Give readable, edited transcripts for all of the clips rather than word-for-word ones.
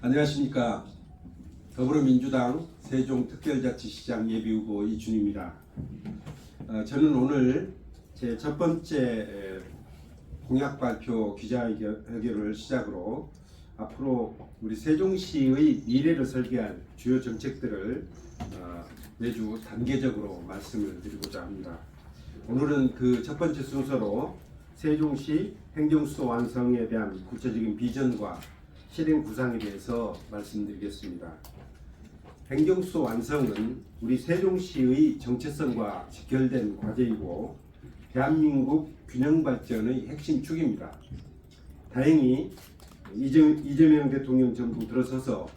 안녕하십니까. 더불어민주당 세종특별자치시장 예비후보 이준입니다. 저는 오늘 제 첫 번째 공약 발표 기자회견을 시작으로 앞으로 우리 세종시의 미래를 설계할 주요 정책들을 매주 단계적으로 말씀을 드리고자 합니다. 오늘은 그 첫 번째 순서로 세종시 행정수도 완성에 대한 구체적인 비전과 실행 구상에 대해서 말씀드리겠습니다. 행정수도 완성은 우리 세종시의 정체성과 직결된 과제이고 대한민국 균형 발전의 핵심 축입니다. 다행히 이재명 대통령 정부 들어서서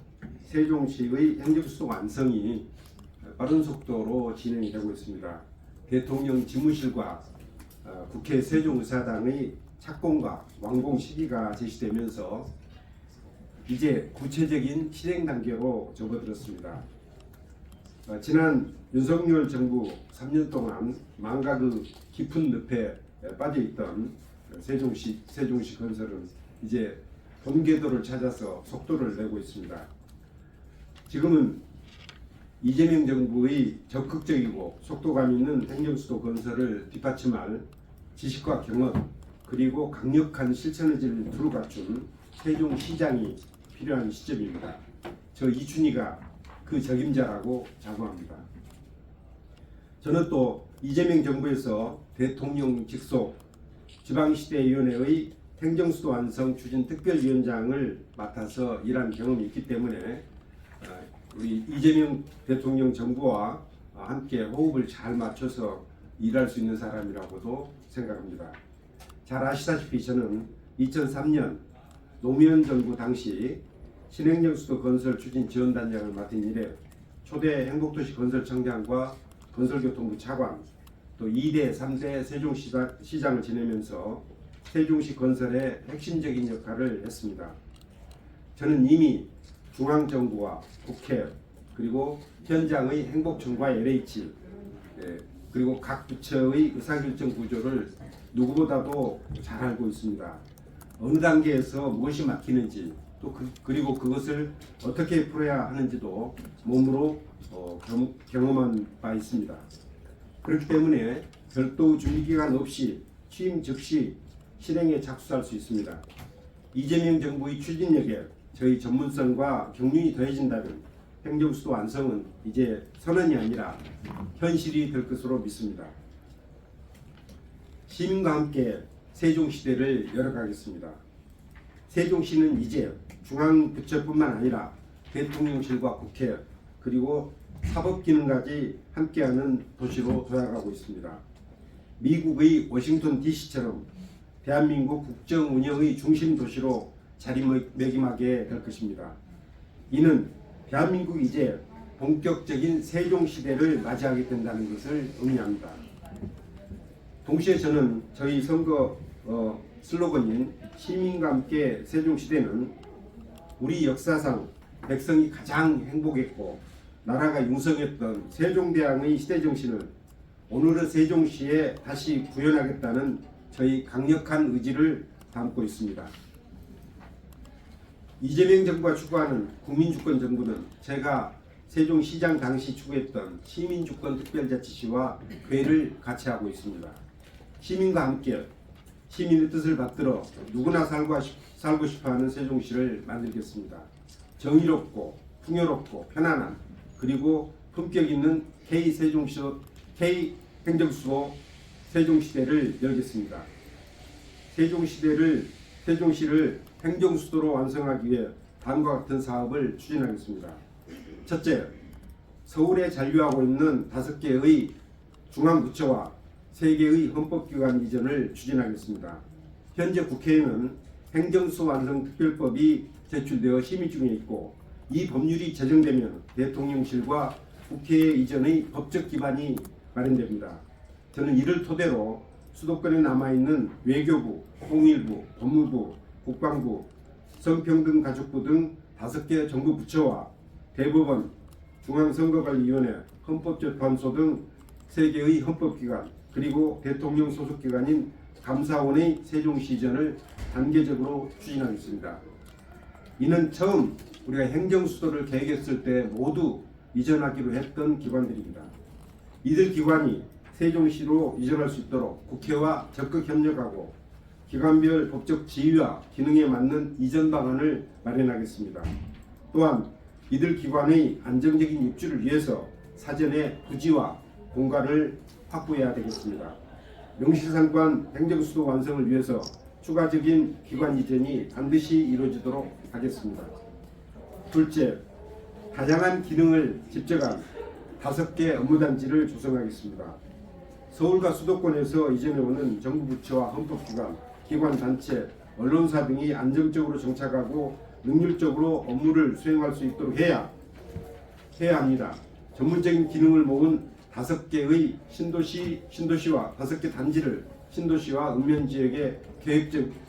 세종시의 행정수도 완성이 빠른 속도로 진행이 되고 있습니다. 대통령 집무실과 국회 세종의사당의 착공과 완공 시기가 제시되면서 이제 구체적인 실행 단계로 접어들었습니다. 지난 윤석열 정부 3년 동안 망각의 깊은 늪에 빠져있던 세종시 건설은 이제 본궤도를 찾아서 속도를 내고 있습니다. 지금은 이재명 정부의 적극적이고 속도감 있는 행정수도 건설을 뒷받침할 지식과 경험 그리고 강력한 실천 의지를 두루 갖춘 세종시장이 필요한 시점입니다. 저 이춘희가 그 적임자라고 자부합니다. 저는 또 이재명 정부에서 대통령 직속 지방시대위원회의 행정수도 완성 추진 특별위원장을 맡아서 일한 경험이 있기 때문에 우리 이재명 대통령 정부와 함께 호흡을 잘 맞춰서 일할 수 있는 사람이라고도 생각합니다. 잘 아시다시피 저는 2003년 노무현 정부 당시 신행정수도 건설 추진 지원단장을 맡은 이래 초대 행복도시 건설청장과 건설교통부 차관 또 2대, 3대 세종시장을 지내면서 세종시 건설에 핵심적인 역할을 했습니다. 저는 이미 중앙정부와 국회 그리고 현장의 행복청과 LH 그리고 각 부처의 의사결정 구조를 누구보다도 잘 알고 있습니다. 어느 단계에서 무엇이 막히는지 또 그리고 그것을 어떻게 풀어야 하는지도 몸으로 경험한 바 있습니다. 그렇기 때문에 별도 준비기간 없이 취임 즉시 실행에 착수할 수 있습니다. 이재명 정부의 추진력에 저희 전문성과 경륜이 더해진다면 행정수도 완성은 이제 선언이 아니라 현실이 될 것으로 믿습니다. 시민과 함께 세종시대를 열어가겠습니다. 세종시는 이제 중앙부처뿐만 아니라 대통령실과 국회 그리고 사법기능까지 함께하는 도시로 도약하고 있습니다. 미국의 워싱턴 DC처럼 대한민국 국정운영의 중심 도시로 자리매김하게 될 것입니다. 이는 대한민국이 이제 본격적인 세종시대를 맞이하게 된다는 것을 의미합니다. 동시에 저는 저희 선거 슬로건인 시민과 함께 세종시대는 우리 역사상 백성이 가장 행복했고 나라가 융성했던 세종대왕의 시대정신을 오늘의 세종시에 다시 구현하겠다는 저희 강력한 의지를 담고 있습니다. 이재명 정부가 추구하는 국민주권 정부는 제가 세종시장 당시 추구했던 시민주권 특별자치시와 궤를 같이 하고 있습니다. 시민과 함께 시민의 뜻을 받들어 누구나 살고 싶어하는 세종시를 만들겠습니다. 정의롭고 풍요롭고 편안한 그리고 품격 있는 K 행정수도 세종시대를 열겠습니다. 세종시를 행정수도로 완성하기 위해 다음과 같은 사업을 추진하겠습니다. 첫째, 서울에 잔류하고 있는 5개의 중앙부처와 3개의 헌법기관 이전을 추진하겠습니다. 현재 국회에는 행정수도 완성 특별법이 제출되어 심의 중에 있고 이 법률이 제정되면 대통령실과 국회 이전의 법적 기반이 마련됩니다. 저는 이를 토대로 수도권에 남아있는 외교부, 통일부, 법무부, 국방부, 성평등가족부 등 5개 정부 부처와 대법원, 중앙선거관리위원회, 헌법재판소 등 3개의 헌법기관 그리고 대통령 소속기관인 감사원의 세종시 이전을 단계적으로 추진하겠습니다. 이는 처음 우리가 행정수도를 계획했을 때 모두 이전하기로 했던 기관들입니다. 이들 기관이 세종시로 이전할 수 있도록 국회와 적극 협력하고 기관별 법적 지위와 기능에 맞는 이전 방안을 마련하겠습니다. 또한 이들 기관의 안정적인 입주를 위해서 사전에 부지와 공간을 확보해야 되겠습니다. 명실상부한 행정수도 완성을 위해서 추가적인 기관 이전이 반드시 이루어지도록 하겠습니다. 둘째, 다양한 기능을 집적한 5개 업무단지를 조성하겠습니다. 서울과 수도권에서 이전해오는 정부 부처와 헌법기관, 기관단체, 언론사 등이 안정적으로 정착하고 능률적으로 업무를 수행할 수 있도록 해야 합니다. 전문적인 기능을 모은 5개의 신도시와 5개 단지를 신도시와 읍면지역에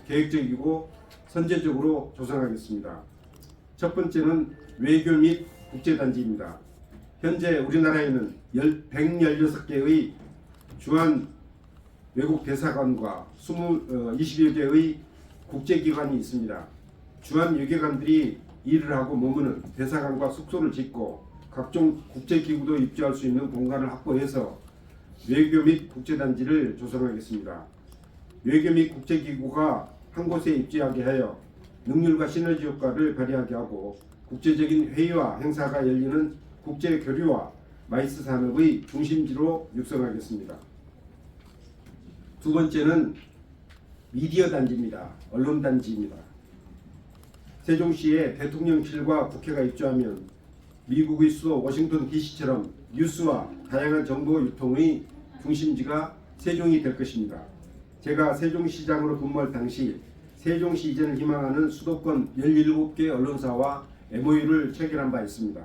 계획적이고 선제적으로 조성하겠습니다. 첫 번째는 외교 및 국제단지입니다. 현재 우리나라에는 116개의 주한 외국 대사관과 20여 개의 국제기관이 있습니다. 주한 외교관들이 일을 하고 머무는 대사관과 숙소를 짓고 각종 국제기구도 입주할 수 있는 공간을 확보해서 외교 및 국제단지를 조성하겠습니다. 외교 및 국제기구가 한 곳에 입주하게 하여 능률과 시너지 효과를 발휘하게 하고 국제적인 회의와 행사가 열리는 국제 교류와 마이스 산업의 중심지로 육성하겠습니다. 두 번째는 미디어 단지입니다. 언론 단지입니다. 세종시에 대통령실과 국회가 입주하면 미국의 수도 워싱턴 DC처럼 뉴스와 다양한 정보 유통의 중심지가 세종이 될 것입니다. 제가 세종시장으로 근무할 당시 세종시 이전을 희망하는 수도권 17개 언론사와 MOU를 체결한 바 있습니다.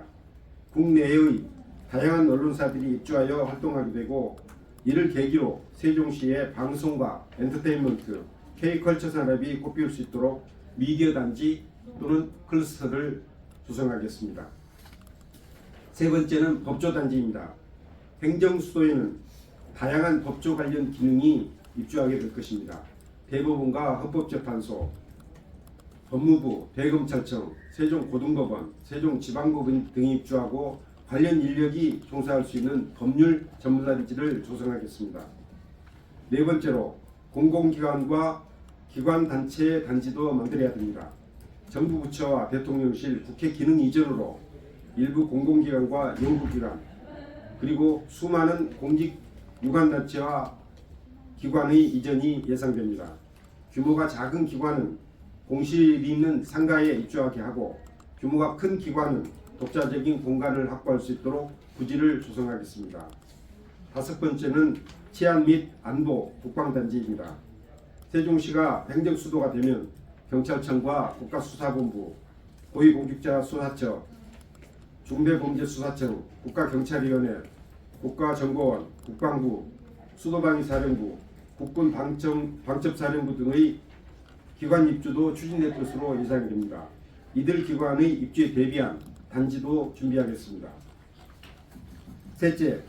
국내의 다양한 언론사들이 입주하여 활동하게 되고 이를 계기로 세종시의 방송과 엔터테인먼트, K컬처 산업이 꽃피울 수 있도록 미디어 단지 또는 클러스터를 조성하겠습니다. 세 번째는 법조 단지입니다. 행정수도에는 다양한 법조 관련 기능이 입주하게 될 것입니다. 대법원과 헌법재판소, 법무부, 대검찰청, 세종고등법원, 세종지방법원 등이 입주하고 관련 인력이 종사할 수 있는 법률 전문단지를 조성하겠습니다. 네 번째로 공공기관과 기관단체의 단지도 만들어야 됩니다. 정부 부처와 대통령실, 국회 기능 이전으로 일부 공공기관과 연구기관 그리고 수많은 공직 유관단체와 기관의 이전이 예상됩니다. 규모가 작은 기관은 공실이 있는 상가에 입주하게 하고 규모가 큰 기관은 독자적인 공간을 확보할 수 있도록 부지를 조성하겠습니다. 다섯 번째는 치안 및 안보 국방단지입니다. 세종시가 행정수도가 되면 경찰청과 국가수사본부, 고위공직자수사처, 중대범죄수사청, 국가경찰위원회, 국가정보원, 국방부, 수도방위사령부, 국군 방첩사령부 등의 기관 입주도 추진될 것으로 예상이 됩니다. 이들 기관의 입주에 대비한 단지도 준비하겠습니다. 셋째,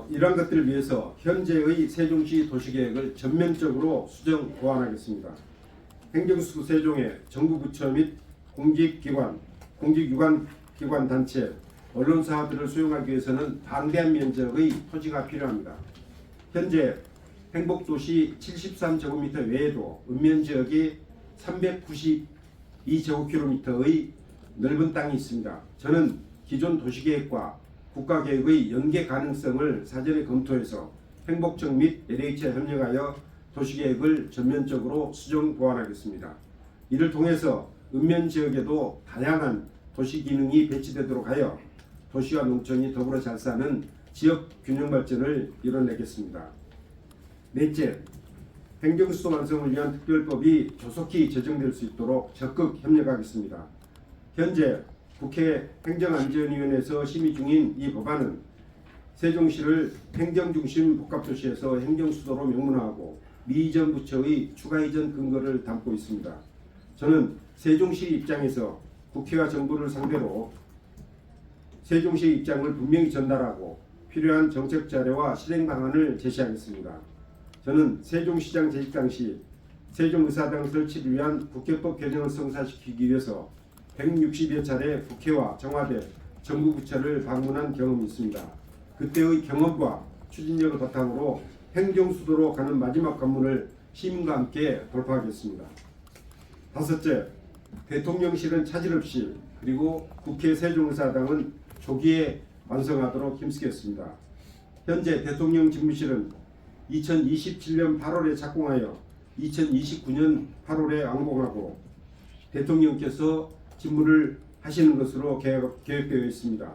이러한 것들을 위해서 현재의 세종시 도시계획을 전면적으로 수정 보완하겠습니다. 행정수도 세종에 정부 부처 및 공직기관, 공직유관기관 단체, 언론사들을 수용하기 위해서는 방대한 면적의 토지가 필요합니다. 현재 행복도시 73제곱미터 외에도 읍면지역이 392제곱킬로미터의 넓은 땅이 있습니다. 저는 기존 도시계획과 국가계획의 연계 가능성을 사전에 검토해서 행복청 및 LH와 협력하여 도시계획을 전면적으로 수정 보완하겠습니다. 이를 통해서 읍면지역에도 다양한 도시기능이 배치되도록 하여 도시와 농촌이 더불어 잘 사는 지역 균형 발전을 이뤄내겠습니다. 넷째, 행정수도 완성을 위한 특별법이 조속히 제정될 수 있도록 적극 협력하겠습니다. 현재 국회 행정안전위원회에서 심의 중인 이 법안은 세종시를 행정중심 복합도시에서 행정수도로 명문화하고 미이전 부처의 추가 이전 근거를 담고 있습니다. 저는 세종시 입장에서 국회와 정부를 상대로 세종시의 입장을 분명히 전달하고 필요한 정책 자료와 실행 방안을 제시하겠습니다. 저는 세종시장 재직 당시 세종의사당 설치를 위한 국회법 개정을 성사시키기 위해서 160여 차례 국회와 청와대, 정부 부처를 방문한 경험이 있습니다. 그때의 경험과 추진력을 바탕으로 행정수도로 가는 마지막 관문을 시민과 함께 돌파하겠습니다. 다섯째, 대통령실은 차질 없이 그리고 국회 세종의사당은 조기에 완성하도록 힘쓰겠습니다. 현재 대통령 집무실은 2027년 8월에 착공하여 2029년 8월에 완공하고 대통령께서 집무를 하시는 것으로 계획되어 있습니다.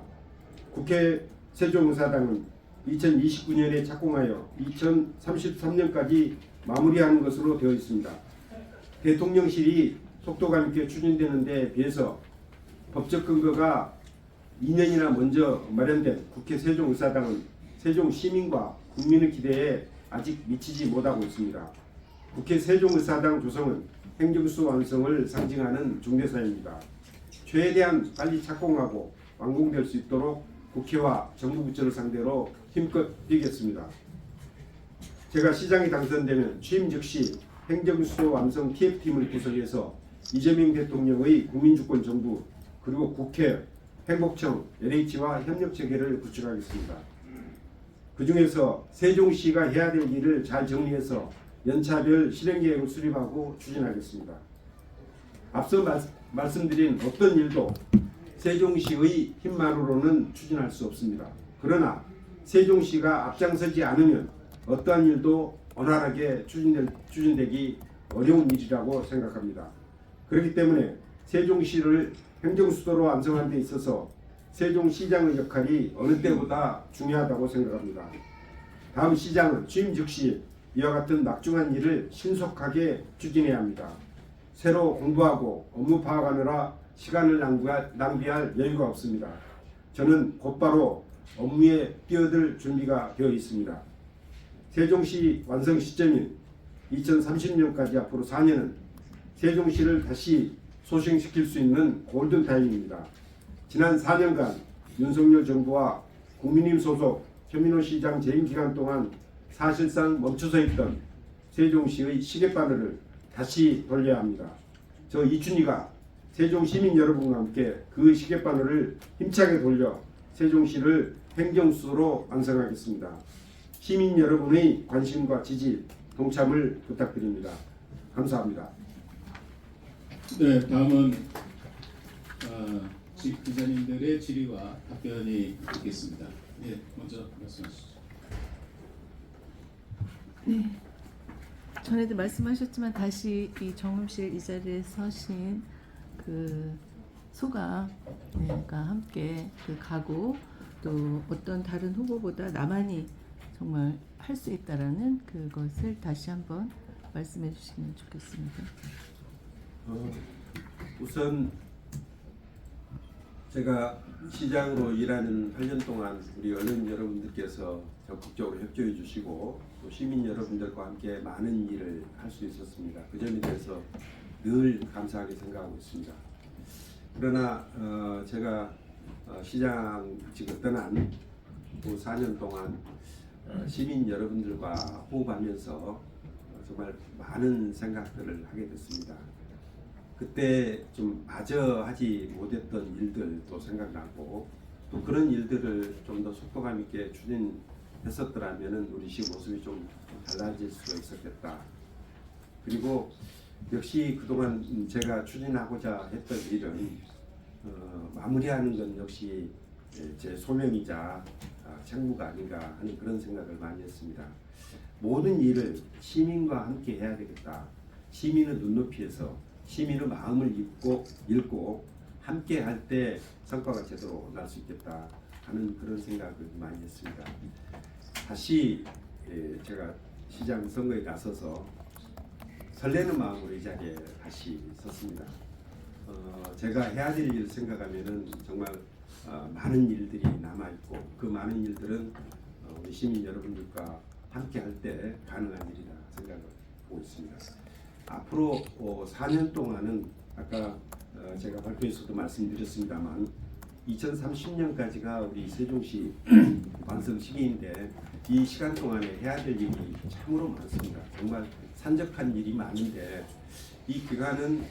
국회 세종의사당은 2029년에 착공하여 2033년까지 마무리하는 것으로 되어 있습니다. 대통령실이 속도감 있게 추진되는 데 비해서 법적 근거가 2년이나 먼저 마련된 국회 세종의사당은 세종 시민과 국민의 기대에 아직 미치지 못하고 있습니다. 국회 세종의사당 조성은 행정수 완성을 상징하는 중대사입니다. 최대한 빨리 착공하고 완공될 수 있도록 국회와 정부 부처를 상대로 힘껏 뛰겠습니다. 제가 시장에 당선되면 취임 즉시 행정수도 완성 TF팀을 구성해서 이재명 대통령의 국민주권 정부 그리고 국회, 행복청, LH와 협력체계를 구축하겠습니다. 그 중에서 세종시가 해야 될 일을 잘 정리해서 연차별 실행계획을 수립하고 추진하겠습니다. 앞서 말씀드린 어떤 일도 세종시의 힘만으로는 추진할 수 없습니다. 그러나 세종시가 앞장서지 않으면 어떠한 일도 원활하게 추진되기 어려운 일이라고 생각합니다. 그렇기 때문에 세종시를 행정수도로 완성하는 데 있어서 세종시장의 역할이 어느 때보다 중요하다고 생각합니다. 다음 시장은 취임 즉시 이와 같은 막중한 일을 신속하게 추진해야 합니다. 새로 공부하고 업무 파악하느라 시간을 낭비할 여유가 없습니다. 저는 곧바로 업무에 뛰어들 준비가 되어 있습니다. 세종시 완성 시점인 2030년까지 앞으로 4년은 세종시를 다시 소생시킬 수 있는 골든타임입니다. 지난 4년간 윤석열 정부와 국민의힘 소속 최민호 시장 재임 기간 동안 사실상 멈춰서 있던 세종시의 시계바늘을 다시 돌려야 합니다. 저 이춘희가 세종 시민 여러분과 함께 그 시계바늘을 힘차게 돌려 세종시를 행정수도로 완성하겠습니다. 시민 여러분의 관심과 지지, 동참을 부탁드립니다. 감사합니다. 네, 다음은 기자님들의 질의와 답변이 있겠습니다. 네, 먼저 말씀하시죠. 네, 전에도 말씀하셨지만 다시 이 정음실 이 자리에 서신 그 소감과 함께 그 각오 또 어떤 다른 후보보다 나만이 정말 할 수 있다라는 그것을 다시 한번 말씀해 주시면 좋겠습니다. 우선 제가 시장으로 일하는 8년 동안 우리 언론 여러분들께서 적극적으로 협조해 주시고 또 시민 여러분들과 함께 많은 일을 할 수 있었습니다. 그 점에 대해서 늘 감사하게 생각하고 있습니다. 그러나 제가 시장직을 떠난 또 4년 동안 시민 여러분들과 호흡하면서 정말 많은 생각들을 하게 됐습니다. 그때 좀 마저 하지 못했던 일들도 생각나고 또 그런 일들을 좀 더 속도감 있게 추진했었더라면 우리 시 모습이 좀 달라질 수가 있었겠다. 그리고 역시 그동안 제가 추진하고자 했던 일은 마무리하는 건 역시 제 소명이자 책무가 아닌가 하는 그런 생각을 많이 했습니다. 모든 일을 시민과 함께 해야 되겠다. 시민의 눈높이에서 시민의 마음을 읽고 함께 할 때 성과가 제대로 날 수 있겠다 하는 그런 생각을 많이 했습니다. 다시 제가 시장 선거에 나서서 설레는 마음으로 이 자리에 다시 섰습니다. 제가 해야 될 일을 생각하면은 정말 많은 일들이 남아 있고 그 많은 일들은 우리 시민 여러분들과 함께 할 때 가능한 일이라 생각을 하고 있습니다. 앞으로 4년 동안은 아까 제가 발표에서도 말씀드렸습니다만 2030년까지가 우리 세종시 완성 시기인데 이 시간 동안에 해야 될 일이 참으로 많습니다. 정말 산적한 일이 많은데 이 기간은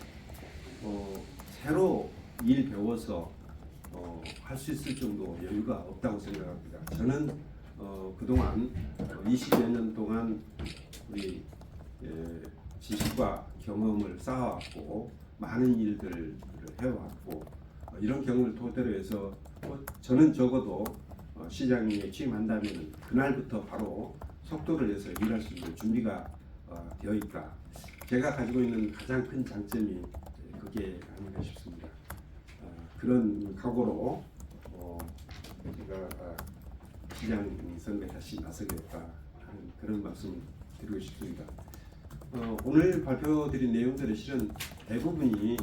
새로 일 배워서 할 수 있을 정도 여유가 없다고 생각합니다. 저는 그동안 20여 년 동안 우리 지식과 경험을 쌓아왔고 많은 일들을 해왔고 이런 경험을 토대로 해서 저는 적어도 시장에 취임한다면 그날부터 바로 속도를 내서 일할 수 있는 준비가 되어 있다. 제가 가지고 있는 가장 큰 장점이 그게 아닌가 싶습니다. 그런 각오로 제가 시장 선거에 다시 나서겠다 하는 그런 말씀 드리고 싶습니다. 오늘 발표드린 내용들은 실은 대부분이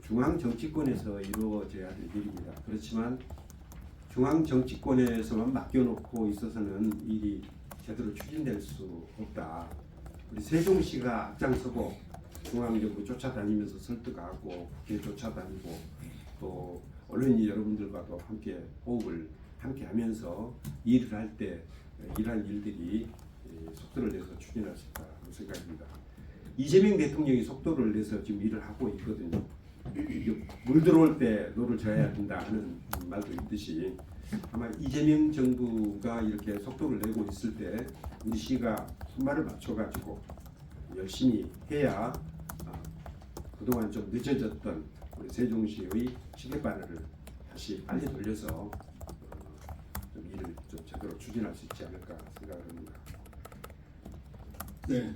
중앙 정치권에서 이루어져야 될 일입니다. 그렇지만 중앙 정치권에서만 맡겨놓고 있어서는 일이 제대로 추진될 수 없다. 우리 세종시가 앞장서고 중앙정부 쫓아다니면서 설득하고 국회 쫓아다니고 또 언론인 여러분들과도 함께 호흡을 함께 하면서 일을 할 때 이러한 일들이 속도를 내서 추진할 수 있다고 생각합니다. 이재명 대통령이 속도를 내서 지금 일을 하고 있거든요. 물 들어올 때 노를 져야 된다 하는 말도 있듯이 아마 이재명 정부가 이렇게 속도를 내고 있을 때 우리 시가 손발을 맞춰가지고 열심히 해야 그동안 좀 늦어졌던 우리 세종시의 시계바늘을 다시 빨리 돌려서 좀 일을 좀 제대로 추진할 수 있지 않을까 생각을 합니다. 네.